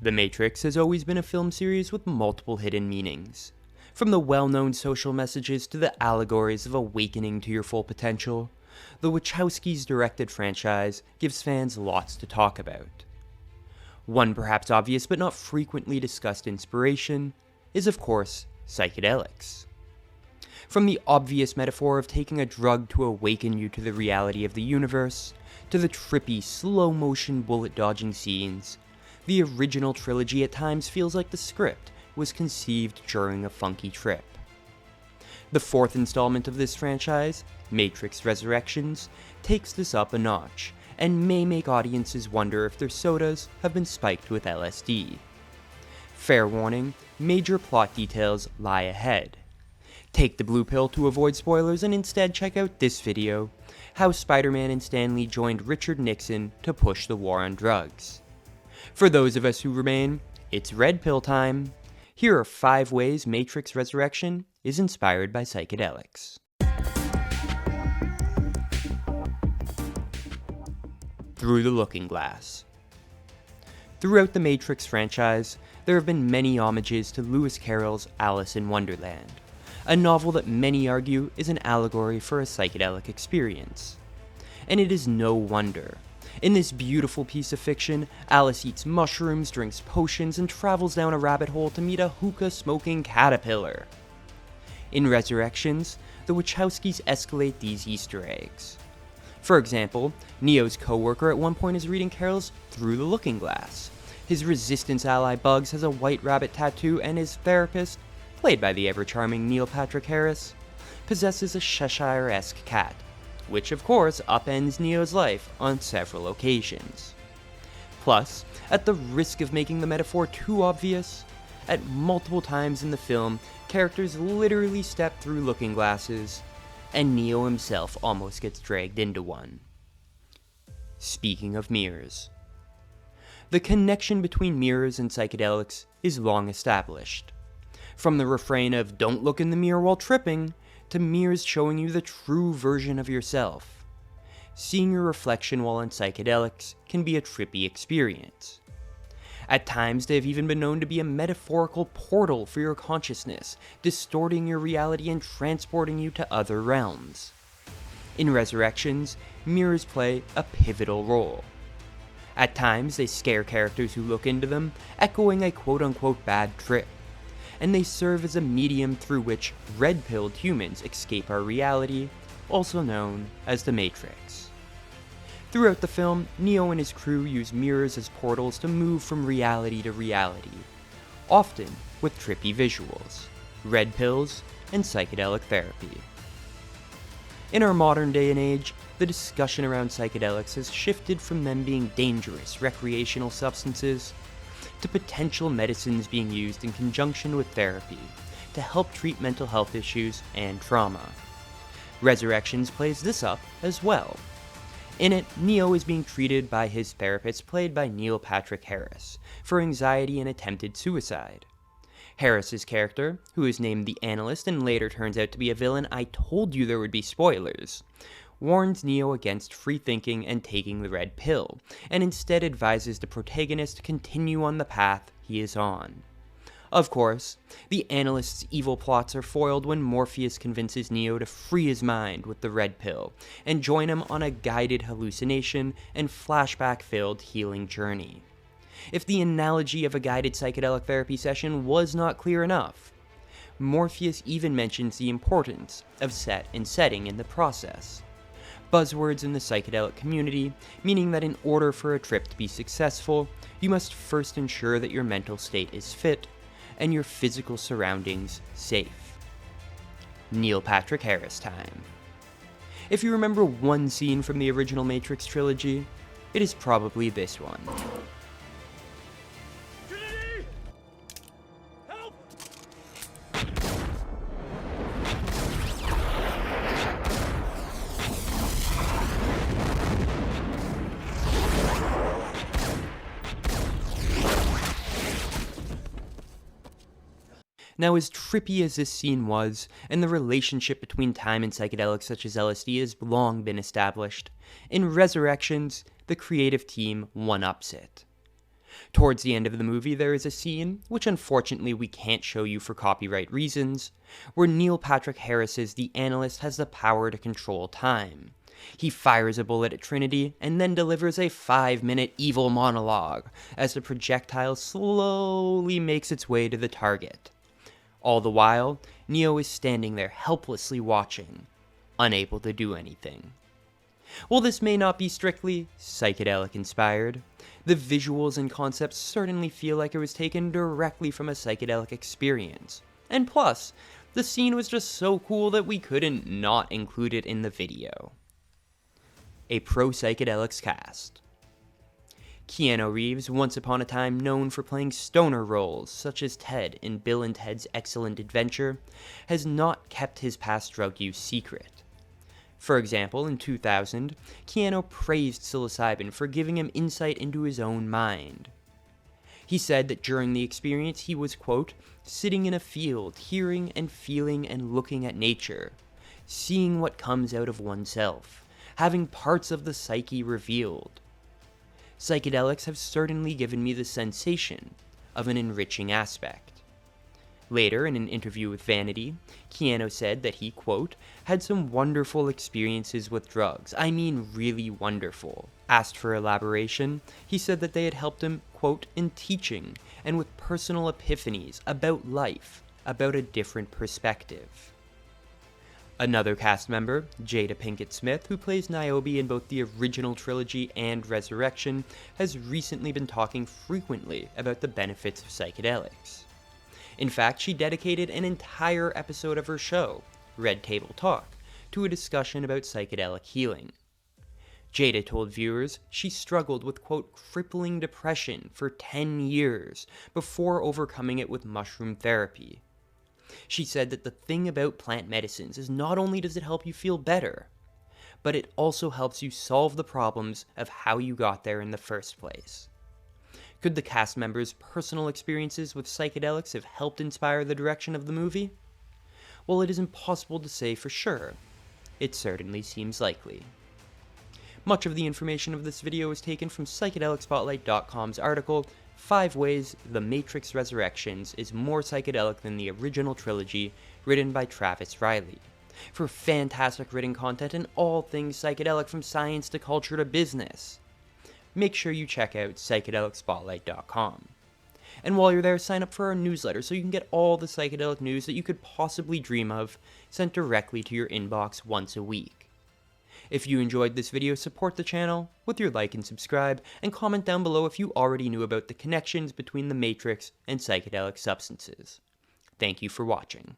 The Matrix has always been a film series with multiple hidden meanings. From the well-known social messages to the allegories of awakening to your full potential, the Wachowskis-directed franchise gives fans lots to talk about. One perhaps obvious but not frequently discussed inspiration is, of course, psychedelics. From the obvious metaphor of taking a drug to awaken you to the reality of the universe, to the trippy, slow-motion bullet-dodging scenes, the original trilogy at times feels like the script was conceived during a funky trip. The fourth installment of this franchise, Matrix Resurrections, takes this up a notch, and may make audiences wonder if their sodas have been spiked with LSD. Fair warning, major plot details lie ahead. Take the blue pill to avoid spoilers and instead check out this video, how Spider-Man and Stan Lee joined Richard Nixon to push the war on drugs. For those of us who remain, it's red pill time. Here are 5 ways Matrix Resurrection is inspired by psychedelics. Through the Looking Glass. Throughout the Matrix franchise, there have been many homages to Lewis Carroll's Alice in Wonderland, a novel that many argue is an allegory for a psychedelic experience. And it is no wonder. In this beautiful piece of fiction, Alice eats mushrooms, drinks potions, and travels down a rabbit hole to meet a hookah-smoking caterpillar. In Resurrections, the Wachowskis escalate these Easter eggs. For example, Neo's co-worker at one point is reading Carroll's Through the Looking Glass. His resistance ally Bugs has a white rabbit tattoo, and his therapist, played by the ever-charming Neil Patrick Harris, possesses a Cheshire-esque cat, which of course upends Neo's life on several occasions. Plus, at the risk of making the metaphor too obvious, at multiple times in the film, characters literally step through looking glasses, and Neo himself almost gets dragged into one. Speaking of mirrors. The connection between mirrors and psychedelics is long established. From the refrain of "don't look in the mirror while tripping," to mirrors showing you the true version of yourself. Seeing your reflection while on psychedelics can be a trippy experience. At times, they have even been known to be a metaphorical portal for your consciousness, distorting your reality and transporting you to other realms. In Resurrections, mirrors play a pivotal role. At times, they scare characters who look into them, echoing a quote-unquote bad trip, and they serve as a medium through which red-pilled humans escape our reality, also known as the Matrix. Throughout the film, Neo and his crew use mirrors as portals to move from reality to reality, often with trippy visuals, red pills, and psychedelic therapy. In our modern day and age, the discussion around psychedelics has shifted from them being dangerous recreational substances to potential medicines being used in conjunction with therapy to help treat mental health issues and trauma. Resurrections plays this up as well. In it, Neo is being treated by his therapist, played by Neil Patrick Harris, for anxiety and attempted suicide. Harris's character, who is named the Analyst and later turns out to be a villain, I told you there would be spoilers, warns Neo against free thinking and taking the red pill, and instead advises the protagonist to continue on the path he is on. Of course, the Analyst's evil plots are foiled when Morpheus convinces Neo to free his mind with the red pill and join him on a guided hallucination and flashback-filled healing journey. If the analogy of a guided psychedelic therapy session was not clear enough, Morpheus even mentions the importance of set and setting in the process. Buzzwords in the psychedelic community, meaning that in order for a trip to be successful, you must first ensure that your mental state is fit, and your physical surroundings safe. Neil Patrick Harris time. If you remember one scene from the original Matrix trilogy, it is probably this one. Trinity! Help! Now, as trippy as this scene was, and the relationship between time and psychedelics such as LSD has long been established, in Resurrections, the creative team one-ups it. Towards the end of the movie, there is a scene, which unfortunately we can't show you for copyright reasons, where Neil Patrick Harris's The Analyst has the power to control time. He fires a bullet at Trinity and then delivers a 5-minute evil monologue as the projectile slowly makes its way to the target. All the while, Neo is standing there helplessly watching, unable to do anything. While this may not be strictly psychedelic inspired, the visuals and concepts certainly feel like it was taken directly from a psychedelic experience. And plus, the scene was just so cool that we couldn't not include it in the video. A pro Psychedelics cast. Keanu Reeves, once upon a time known for playing stoner roles such as Ted in Bill and Ted's Excellent Adventure, has not kept his past drug use secret. For example, in 2000, Keanu praised psilocybin for giving him insight into his own mind. He said that during the experience he was, quote, sitting in a field, hearing and feeling and looking at nature, seeing what comes out of oneself, having parts of the psyche revealed. Psychedelics have certainly given me the sensation of an enriching aspect. Later, in an interview with Vanity, Keanu said that he, quote, had some wonderful experiences with drugs. I mean really wonderful. Asked for elaboration, he said that they had helped him, quote, in teaching and with personal epiphanies about life, about a different perspective. Another cast member, Jada Pinkett Smith, who plays Niobe in both the original trilogy and Resurrection, has recently been talking frequently about the benefits of psychedelics. In fact, she dedicated an entire episode of her show, Red Table Talk, to a discussion about psychedelic healing. Jada told viewers she struggled with, quote, crippling depression for 10 years before overcoming it with mushroom therapy. She said that the thing about plant medicines is not only does it help you feel better, but it also helps you solve the problems of how you got there in the first place. Could the cast members' personal experiences with psychedelics have helped inspire the direction of the movie? Well, it is impossible to say for sure. It certainly seems likely. Much of the information of this video is taken from PsychedelicSpotlight.com's article, 5 Ways The Matrix Resurrections is More Psychedelic Than the Original Trilogy, written by Travis Riley. For fantastic written content and all things psychedelic from science to culture to business, make sure you check out PsychedelicSpotlight.com. And while you're there, sign up for our newsletter so you can get all the psychedelic news that you could possibly dream of sent directly to your inbox once a week. If you enjoyed this video, support the channel with your like and subscribe, and comment down below if you already knew about the connections between the Matrix and psychedelic substances. Thank you for watching.